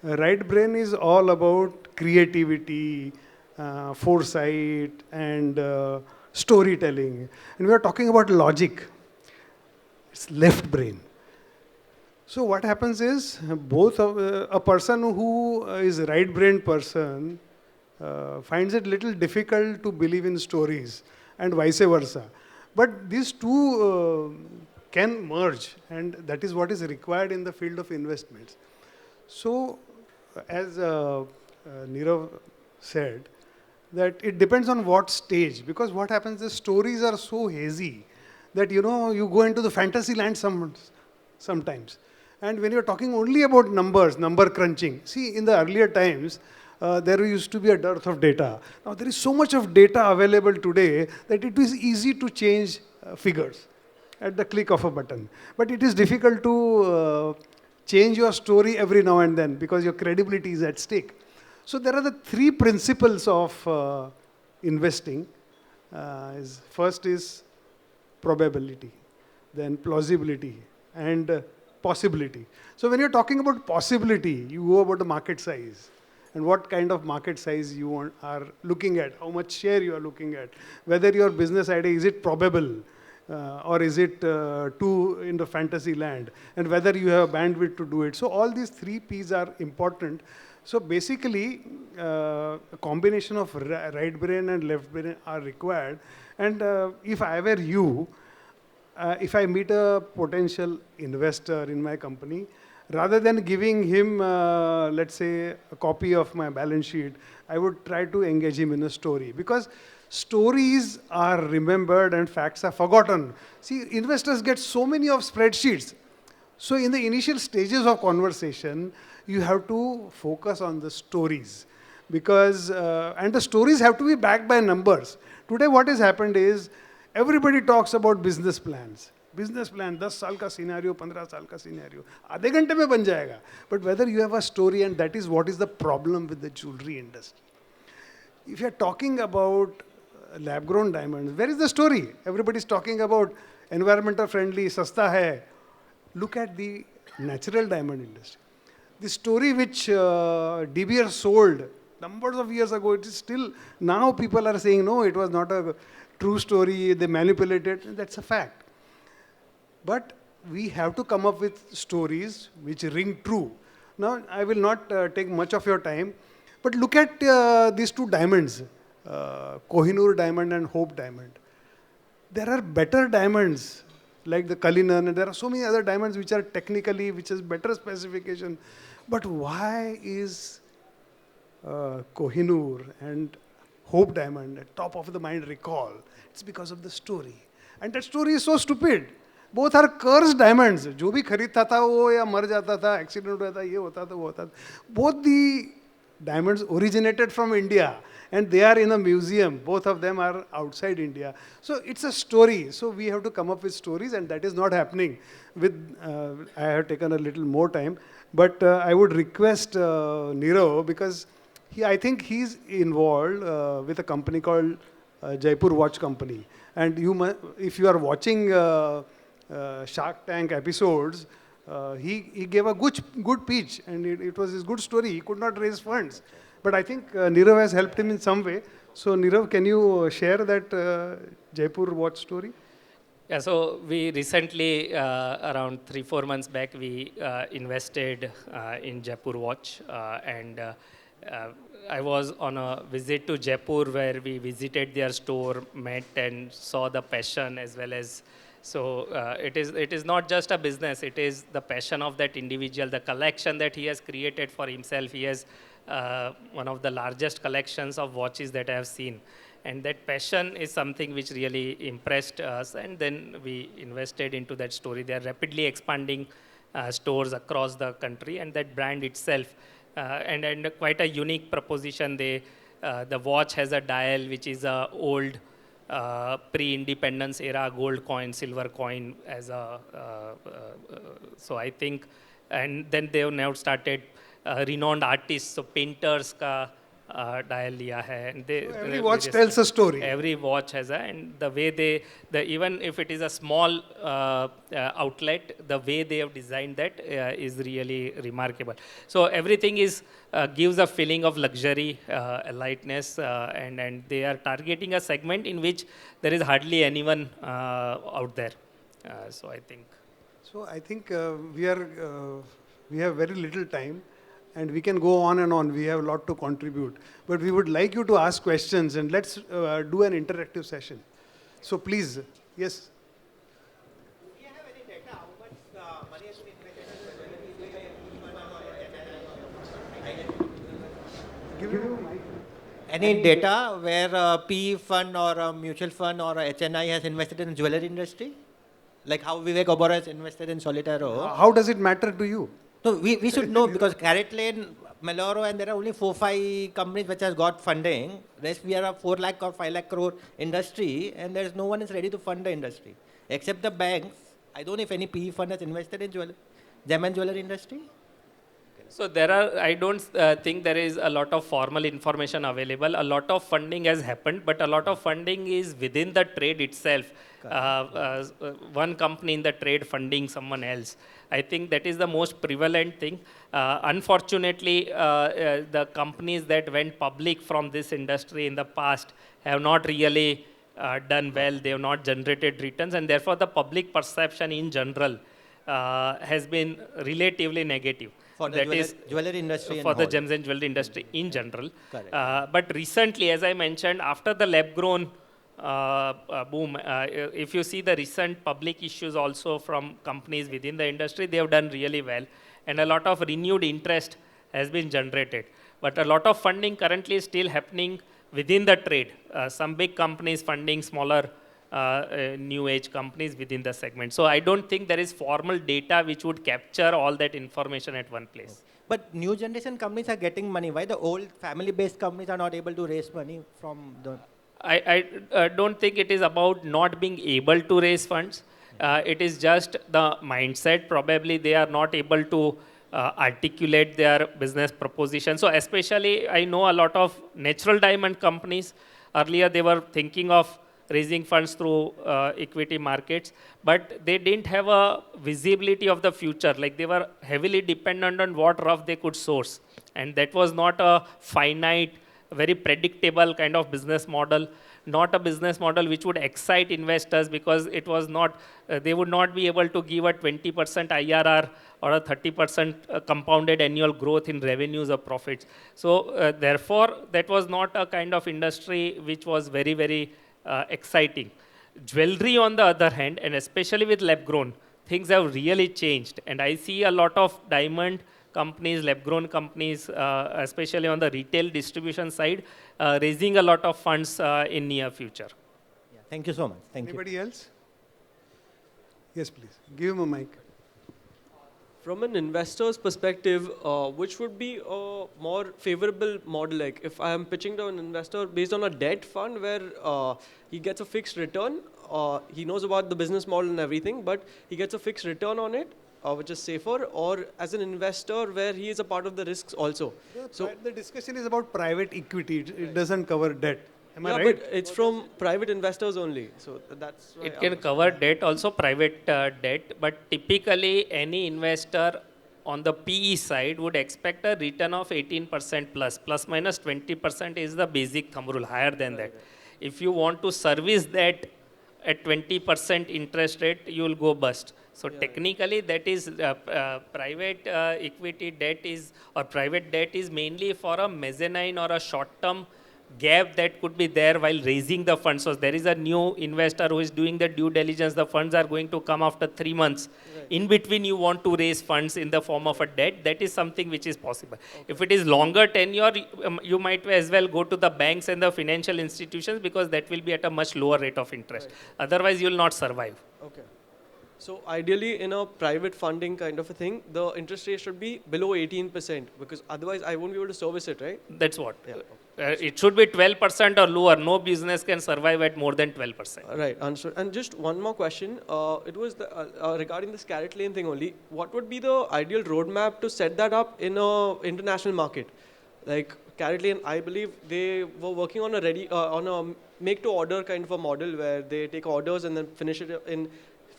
Right brain is all about creativity, foresight, and storytelling. And we are talking about logic. It's left brain. So what happens is both of, a person who is right brain person finds it little difficult to believe in stories and vice versa. But these two can merge, and that is what is required in the field of investments. So, as Nirav said, that it depends on what stage, because what happens, the stories are so hazy that you go into the fantasy land sometimes. And when you're talking only about numbers, number crunching, see, in the earlier times, there used to be a dearth of data. Now there is so much of data available today that it is easy to change figures at the click of a button. But it is difficult to change your story every now and then because your credibility is at stake. So there are the three principles of investing. First is probability, then plausibility, and possibility. So when you're talking about possibility, you go about the market size and what kind of market size are looking at, how much share you are looking at, whether your business idea, is it probable or is it too in the fantasy land, and whether you have bandwidth to do it. So all these three P's are important. So basically, a combination of right brain and left brain are required. And if I were you, if I meet a potential investor in my company, rather than giving him, let's say, a copy of my balance sheet, I would try to engage him in a story, because stories are remembered and facts are forgotten. See, investors get so many of spreadsheets. So in the initial stages of conversation, you have to focus on the stories, because and the stories have to be backed by numbers. Today what has happened is everybody talks about business plans. Business plan, 10 साल का scenario, 15 साल का scenario, आधे घंटे में बन जाएगा. But whether you have a story, and that is what is the problem with the jewelry industry. If you're talking about lab-grown diamonds, where is the story? Everybody's talking about environmental friendly, sasta hai. Look at the natural diamond industry. The story which De Beers sold numbers of years ago, it is still, now people are saying, no, it was not a true story, they manipulated. That's a fact. But we have to come up with stories which ring true. Now, I will not take much of your time, but look at these two diamonds, Kohinoor diamond and Hope diamond. There are better diamonds like the Cullinan, and there are so many other diamonds which are technically, which has better specification. But why is Kohinoor and Hope diamond at top of the mind recall? It's because of the story. And that story is so stupid. Both are cursed diamonds. जो भी खरीदता था वो या मर जाता था, accident होता था, ये होता था, वो होता था. Both the diamonds originated from India, and they are in a museum. Both of them are outside India. So it's a story. So we have to come up with stories, and that is not happening. I have taken a little more time, but I would request Nirav, because I think he's involved with a company called Jaipur Watch Company. And if you are watching Shark Tank episodes, he gave a good pitch, and it was his good story. He could not raise funds. But I think Nirav has helped him in some way. So Nirav, can you share that Jaipur Watch story? Yeah, so we recently, around 3-4 months back, we invested in Jaipur Watch. And I was on a visit to Jaipur where we visited their store, met and saw the passion as well as. So it is not just a business, it is the passion of that individual, the collection that he has created for himself. He has one of the largest collections of watches that I have seen. And that passion is something which really impressed us. And then we invested into that story. They are rapidly expanding stores across the country, and that brand itself, and quite a unique proposition. The watch has a dial which is a old pre-independence era gold coin, silver coin as a, so I think, and then they have now started renowned artists, so painters ka dial liya hai. And So every watch tells a story. Every watch has and the way even if it is a small outlet, the way they have designed that is really remarkable. So everything gives a feeling of luxury, lightness, and they are targeting a segment in which there is hardly anyone out there. So I think. So I think we have very little time, and we can go on and on. We have a lot to contribute, but we would like you to ask questions, and let's do an interactive session. So please, yes. Do you have any data how much money has been Give you a mic. any data where a PE fund or a mutual fund or a HNI has invested in jewelry industry? Like how Vivek Oberoi has invested in Solitaro. How does it matter to you? No, we should know because Carrot Lane, Maloro, and there are only 4-5 companies which has got funding. Rest we are a 4 lakh or 5 lakh crore industry, and there is no one is ready to fund the industry except the banks. I don't know if any PE fund has invested in gem and jewelry industry. So I don't think there is a lot of formal information available. A lot of funding has happened, but a lot of funding is within the trade itself. One company in the trade funding someone else. I think that is the most prevalent thing. Unfortunately, the companies that went public from this industry in the past have not really done well. They have not generated returns, and therefore the public perception in general has been relatively negative. For the jewelry industry for the gems and jewelry industry in general. Correct. But recently, as I mentioned, after the lab-grown boom, if you see the recent public issues also from companies within the industry, they have done really well. And a lot of renewed interest has been generated. But a lot of funding currently is still happening within the trade. Some big companies funding smaller new age companies within the segment. So I don't think there is formal data which would capture all that information at one place. But new generation companies are getting money. Why the old family-based companies are not able to raise money from the... I don't think it is about not being able to raise funds. It is just the mindset. Probably they are not able to articulate their business proposition. So especially I know a lot of natural diamond companies. Earlier they were thinking of raising funds through equity markets, but they didn't have a visibility of the future. Like they were heavily dependent on what rough they could source. And that was not a finite, very predictable kind of business model, not a business model which would excite investors because it was not, they would not be able to give a 20% IRR or a 30% compounded annual growth in revenues or profits. So therefore, that was not a kind of industry which was very, very exciting. Jewelry, on the other hand, and especially with lab-grown, things have really changed. And I see a lot of diamond companies, lab-grown companies, especially on the retail distribution side, raising a lot of funds in near future. Yeah, thank you so much. Anybody else? Yes, please. Give him a mic. From an investor's perspective, which would be a more favorable model? Like if I am pitching to an investor based on a debt fund where he gets a fixed return, he knows about the business model and everything, but he gets a fixed return on it, which is safer, or as an investor where he is a part of the risks also. So the discussion is about private equity. It doesn't cover debt. Am I right? But it's from private investors only. So that's why It can cover debt, also private debt, but typically any investor on the PE side would expect a return of 18% plus minus 20% is the basic thumb rule, higher than that. If you want to service that at 20% interest rate, you will go bust. So technically that is private equity debt is, or private debt is mainly for a mezzanine or a short-term gap that could be there while raising the funds. So there is a new investor who is doing the due diligence. The funds are going to come after 3 months. Right. In between, you want to raise funds in the form of a debt. That is something which is possible. Okay. If it is longer tenure, you might as well go to the banks and the financial institutions because that will be at a much lower rate of interest. Right. Otherwise, you will not survive. Okay. So ideally, in a private funding kind of a thing, the interest rate should be below 18% because otherwise I won't be able to service it, right? That's what. Yeah. It should be 12% or lower. No business can survive at more than 12%. Right, understood. And just one more question. It was regarding this Carrot Lane thing only. What would be the ideal roadmap to set that up in an international market? Like Carrot Lane, I believe they were working on a make-to-order kind of a model where they take orders and then finish it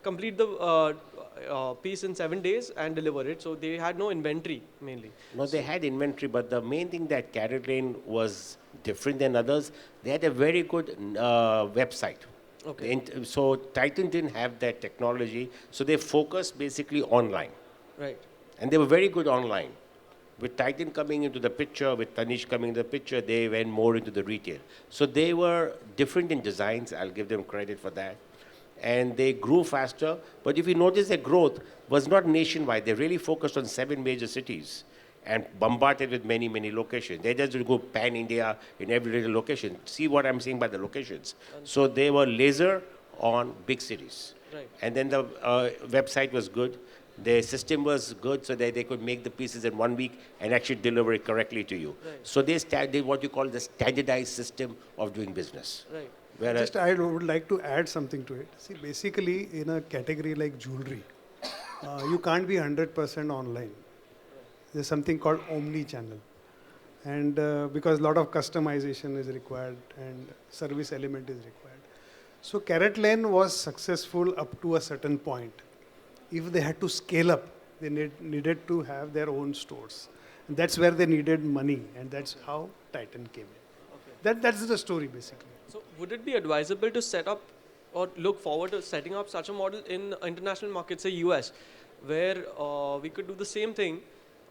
complete the piece in 7 days and deliver it. So they had no inventory mainly. No, they had inventory, but the main thing that Carrot Lane was different than others, they had a very good website. Okay. So Titan didn't have that technology, so they focused basically online. Right. And they were very good online. With Titan coming into the picture, with Tanish coming into the picture, they went more into the retail. So they were different in designs, I'll give them credit for that. And they grew faster, but if you notice their growth was not nationwide. They really focused on 7 major cities and bombarded with many, many locations. They just go pan-India in every little location. See what I'm saying by the locations. So they were laser on big cities. Right. And then the website was good. Their system was good, so that they could make the pieces in 1 week and actually deliver it correctly to you. Right. So they what you call the standardized system of doing business. Right. Whereas Just I would like to add something to it. See, basically in a category like jewelry, you can't be 100% online. There's something called omni-channel. And because a lot of customization is required and service element is required. So Carrot Lane was successful up to a certain point. If they had to scale up, they needed to have their own stores. And that's where they needed money, and that's how Titan came in. Okay. That's the story basically. So would it be advisable to set up or look forward to setting up such a model in international markets, say US, where we could do the same thing,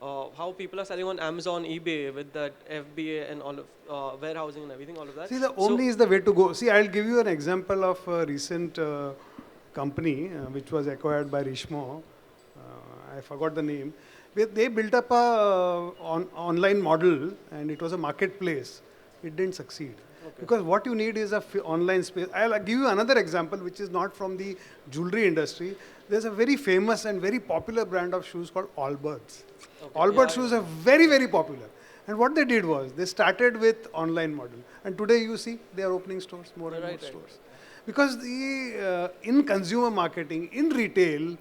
how people are selling on Amazon, eBay with that FBA and all of warehousing and everything, all of that? See, the omni is the way to go. See, I'll give you an example of a recent company which was acquired by Richemont. I forgot the name. They built up a online model and it was a marketplace. It didn't succeed. Okay. Because what you need is a online space. I'll give you another example which is not from the jewelry industry. There's a very famous and very popular brand of shoes called Allbirds. Okay. Allbirds shoes are very, very popular. And what they did was they started with online model. And today you see they are opening stores, more and more stores. Because in consumer marketing, in retail,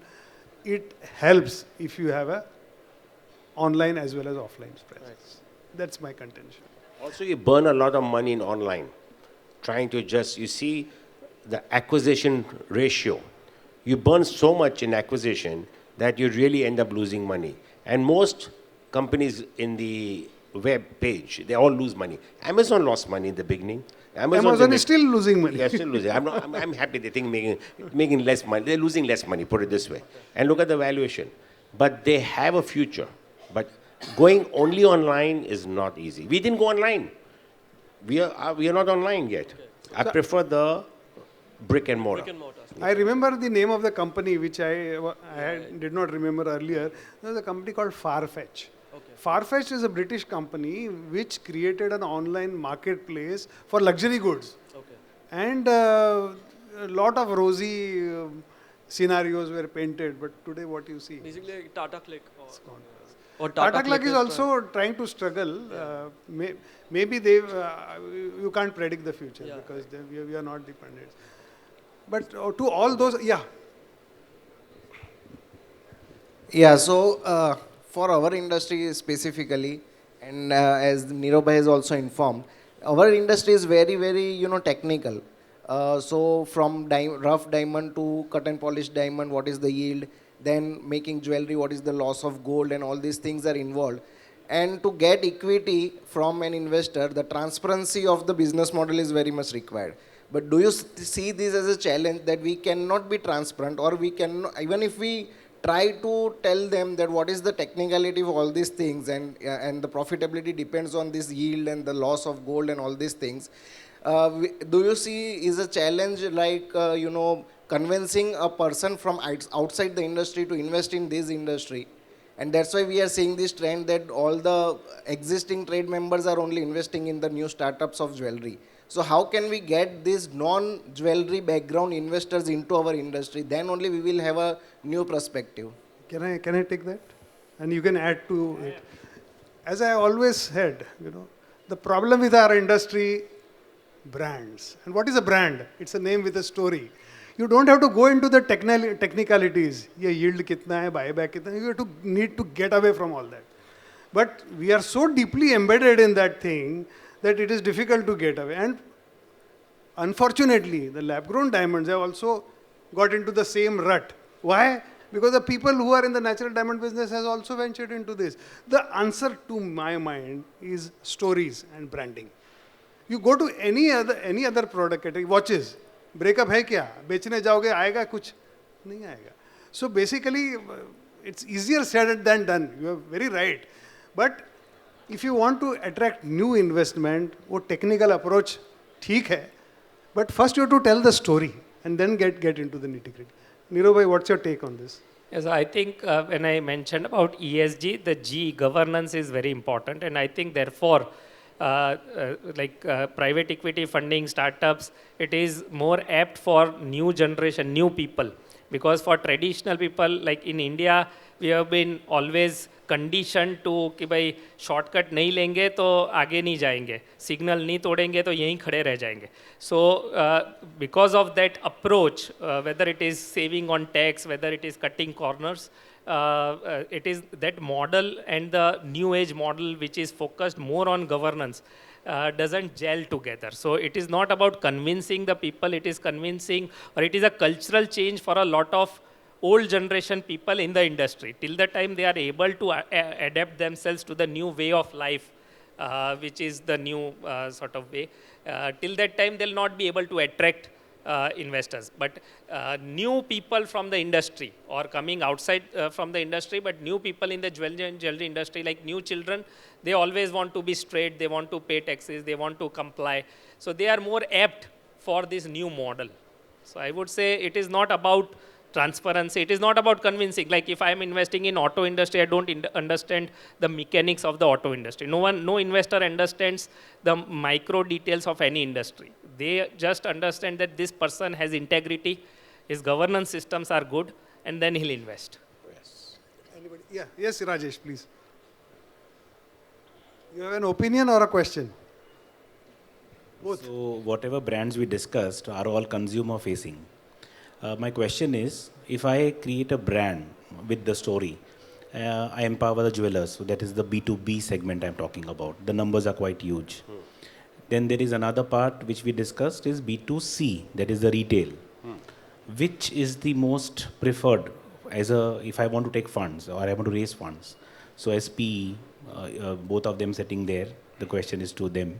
it helps if you have a online as well as offline presence. Right. That's my contention. also you burn a lot of money in online, trying to you see the acquisition ratio. You burn so much in acquisition that you really end up losing money. And most companies in the web page, they all lose money. Amazon lost money in the beginning. Amazon is still losing money. They are still losing. I'm happy they think making less money. They're losing less money, put it this way. And look at the valuation. But they have a future. But going only online is not easy. We didn't go online. We are not online yet. Okay. I prefer the brick and mortar. I remember the name of the company which I did not remember earlier. There was a company called Farfetch. Farfetch is a British company which created an online marketplace for luxury goods. Okay. And a lot of rosy scenarios were painted, but today what you see? Basically Tata Click. Or Tata Click is also trying to struggle. Yeah. Maybe you can't predict the future because we are not dependent. But to all those, Yeah, so for our industry specifically, and as Nirav has also informed, our industry is very, very, technical. So from rough diamond to cut and polished diamond, what is the yield? Then making jewelry, what is the loss of gold, and all these things are involved. And to get equity from an investor, the transparency of the business model is very much required. But do you see this as a challenge that we cannot be transparent, or we can, even if we try to tell them that what is the technicality of all these things, and the profitability depends on this yield and the loss of gold and all these things, do you see is a challenge like, convincing a person from outside the industry to invest in this industry? And that's why we are seeing this trend that all the existing trade members are only investing in the new startups of jewelry. So how can we get these non-jewelry background investors into our industry? Then only we will have a new perspective. Can I take that? And you can add to it. As I always said, the problem with our industry, brands. And what is a brand? It's a name with a story. You don't have to go into the technicalities. Ye yield kitna hai, buyback kitna. You need to get away from all that. But we are so deeply embedded in that thing that it is difficult to get away. And unfortunately, the lab-grown diamonds have also got into the same rut. Why? Because the people who are in the natural diamond business has also ventured into this. The answer to my mind is stories and branding. You go to any other product category, watches, breakup है क्या? बेचने जाओगे आएगा कुछ? नहीं आएगा. So basically, it's easier said than done. You are very right. But if you want to attract new investment, वो technical approach ठीक है. But first you have to tell the story and then get into the nitty-gritty. Nirav bhai, what's your take on this? Yes, I think when I mentioned about ESG, the G, governance, is very important. And I think therefore, private equity funding startups, it is more apt for new generation, new people. Because for traditional people, like in India, we have been always conditioned to कि भाई shortcut नहीं लेंगे तो आगे नहीं जाएंगे, signal नहीं तोड़ेंगे तो यहीं खड़े रह जाएंगे. So because of that approach, whether it is saving on tax, whether it is cutting corners, it is that model and the new age model which is focused more on governance doesn't gel together. So it is not about convincing the people, it is convincing, or it is a cultural change for a lot of old generation people in the industry. Till the time they are able to adapt themselves to the new way of life, which is the new sort of way, till that time they'll not be able to attract investors. But new people from the industry or coming outside from the industry, but new people in the jewelry industry, like new children, they always want to be straight, they want to pay taxes, they want to comply. So they are more apt for this new model. So I would say it is not about transparency, it is not about convincing. Like if I am investing in auto industry, I don't understand the mechanics of the auto industry. No investor understands the micro details of any industry. They just understand that this person has integrity, his governance systems are good, and then he'll invest. Yes. Anybody? Yeah. Yes, Rajesh, please. You have an opinion or a question? Both. So whatever brands we discussed are all consumer facing. My question is, if I create a brand with the story, I empower the jewelers, so that is the B2B segment I'm talking about. The numbers are quite huge. Then there is another part which we discussed is B2C, that is the retail. Which is the most preferred if I want to take funds or I want to raise funds? So SPE, both of them sitting there, the question is to them.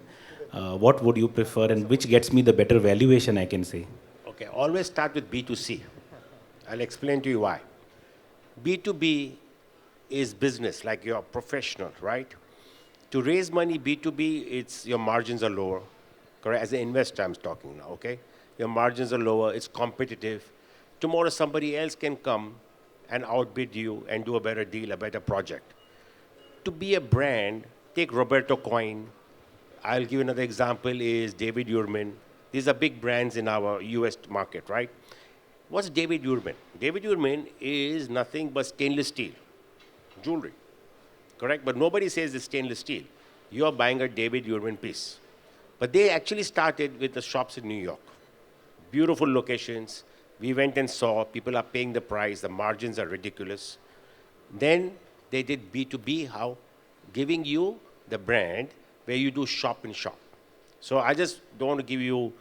What would you prefer and which gets me the better valuation, I can say? Okay, always start with B2C. I'll explain to you why. B2B is business, like you're a professional, right? To raise money B2B, your margins are lower. Correct? As an investor, I'm talking now, okay? Your margins are lower, it's competitive. Tomorrow somebody else can come and outbid you and do a better deal, a better project. To be a brand, take Roberto Coin. I'll give another example is David Yurman. These are big brands in our US market, right? What's David Yurman? David Yurman is nothing but stainless steel, jewelry, correct? But nobody says it's stainless steel. You're buying a David Yurman piece. But they actually started with the shops in New York. Beautiful locations. We went and saw, people are paying the price, the margins are ridiculous. Then they did B2B, how? Giving you the brand where you do shop in shop. So I just don't want to give you,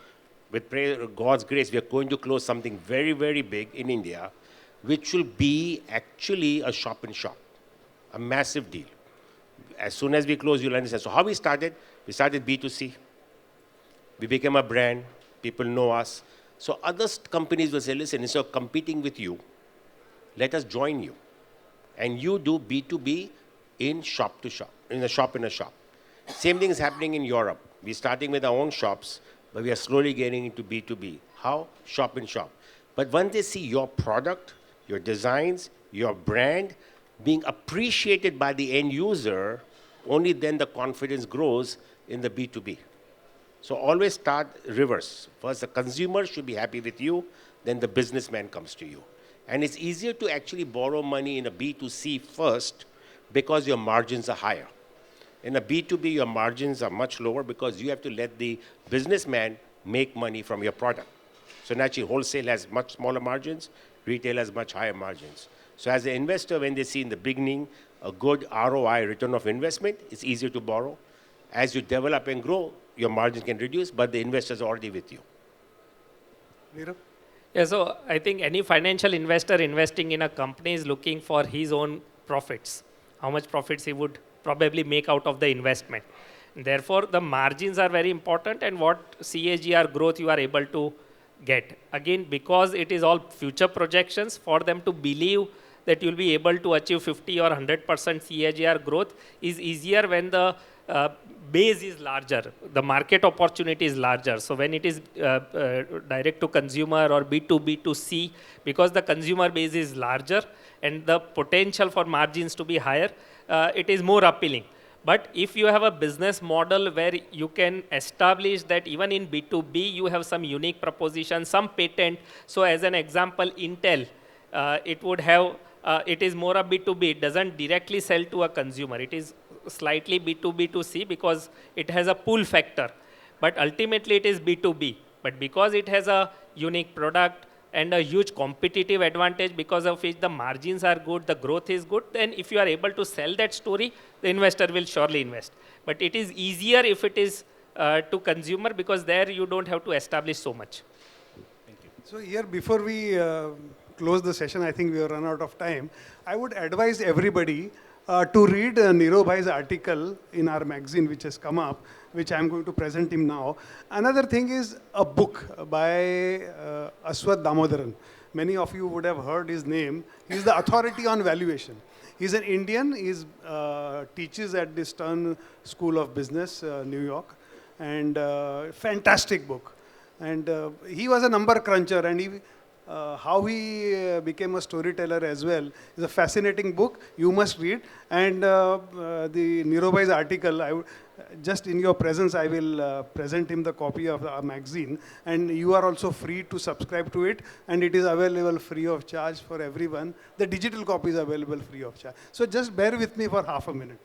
with God's grace, we are going to close something very, very big in India, which will be actually a shop in shop, a massive deal. As soon as we close, you'll understand. So how we started B2C. We became a brand, people know us. So other companies will say, listen, instead of competing with you, let us join you. And you do B2B in shop to shop, in a shop. Same thing is happening in Europe. We're starting with our own shops, but we are slowly getting into B2B. How? Shop in shop. But once they see your product, your designs, your brand being appreciated by the end user, only then the confidence grows in the B2B. So always start reverse. First, the consumer should be happy with you, then the businessman comes to you. And it's easier to actually borrow money in a B2C first because your margins are higher. In a B2B, your margins are much lower because you have to let the businessman make money from your product. So naturally, wholesale has much smaller margins, retail has much higher margins. So as an investor, when they see in the beginning, a good ROI, return of investment, it's easier to borrow. As you develop and grow, your margins can reduce, but the investor's already with you. Neerav? Yeah, so I think any financial investor investing in a company is looking for his own profits, how much profits he would probably make out of the investment. Therefore, the margins are very important and what CAGR growth you are able to get. Again, because it is all future projections, for them to believe that you'll be able to achieve 50 or 100% CAGR growth is easier when the base is larger, the market opportunity is larger. So when it is direct to consumer or B2B to C, because the consumer base is larger and the potential for margins to be higher, it is more appealing. But if you have a business model where you can establish that even in B2B, you have some unique proposition, some patent. So as an example, Intel, it would have, it is more a B2B. It doesn't directly sell to a consumer. It is slightly B2B to C because it has a pull factor. But ultimately, it is B2B. But because it has a unique product and a huge competitive advantage because of which the margins are good, the growth is good, then if you are able to sell that story, the investor will surely invest. But it is easier if it is to consumer because there you don't have to establish so much. So here, before we close the session, I think we have run out of time. I would advise everybody to read Neerav Bhai's article in our magazine, which has come up, which I'm going to present him now. Another thing is a book by Aswath Damodaran. Many of you would have heard his name. He's the authority on valuation. He's an Indian. He teaches at the Stern School of Business, New York. And fantastic book. And he was a number cruncher, and how he became a storyteller as well is a fascinating book. You must read. And the Neerav Bhai's article, just in your presence, I will present him the copy of our magazine. And you are also free to subscribe to it. And it is available free of charge for everyone. The digital copy is available free of charge. So just bear with me for half a minute.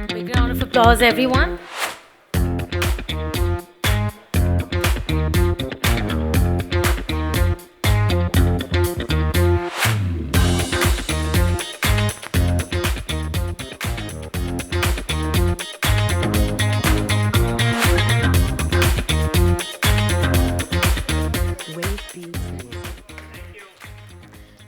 Big round of applause, everyone.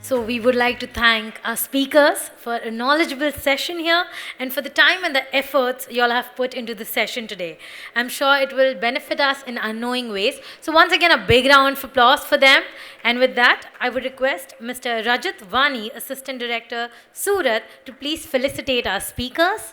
So we would like to thank our speakers for a knowledgeable session here and for the time and the efforts you all have put into the session today. I'm sure it will benefit us in unknowing ways. So once again, a big round of applause for them. And with that, I would request Mr. Rajat Vani, Assistant Director, Surat, to please felicitate our speakers.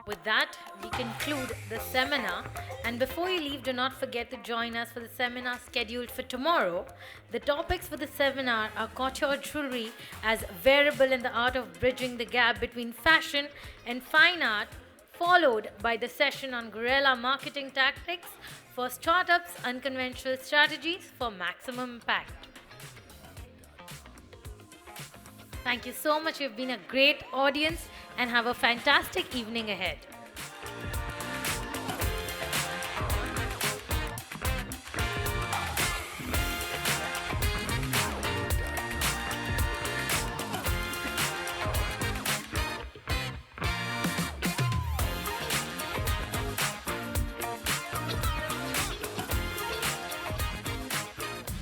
With that, we conclude the seminar. And before you leave, do not forget to join us for the seminar scheduled for tomorrow. The topics for the seminar are couture jewelry as variable in the art of bridging the gap between fashion and fine art, followed by the session on guerrilla marketing tactics for startups, unconventional strategies for maximum impact. Thank you so much. You've been a great audience and have a fantastic evening ahead.